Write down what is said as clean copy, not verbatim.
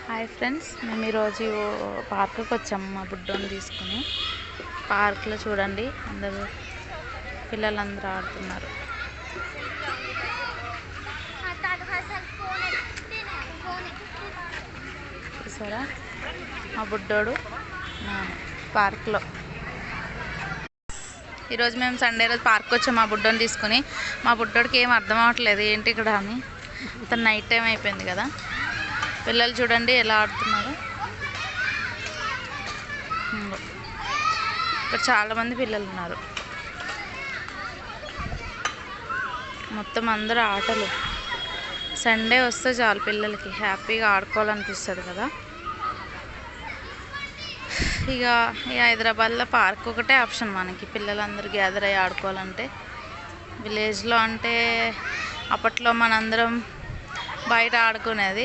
Hi friends, మేము ఈరోజు పార్క్కి వచ్చాము మా బుడ్డోని తీసుకుని. పార్క్లో చూడండి, అందరూ పిల్లలందరూ ఆడుతున్నారు. చూసారా, మా బుడ్డోడు పార్క్లో. ఈరోజు మేము సండే రోజు పార్క్ వచ్చాము మా బుడ్డోని తీసుకుని. మా బుడ్డోడికి ఏం అర్థం అవ్వట్లేదు ఏంటి ఇక్కడ అని. అంత నైట్ టైం అయిపోయింది కదా. పిల్లలు చూడండి ఎలా ఆడుతున్నారు. ఇక్కడ చాలామంది పిల్లలు ఉన్నారు. మొత్తం అందరూ ఆటలు. సండే వస్తే చాలు పిల్లలకి హ్యాపీగా ఆడుకోవాలనిపిస్తుంది కదా. ఇక హైదరాబాద్లో పార్క్ ఒకటే ఆప్షన్ మనకి, పిల్లలందరూ గ్యాదర్ అయ్యి ఆడుకోవాలంటే. విలేజ్లో అంటే అప్పట్లో మనందరం బయట ఆడుకునేది.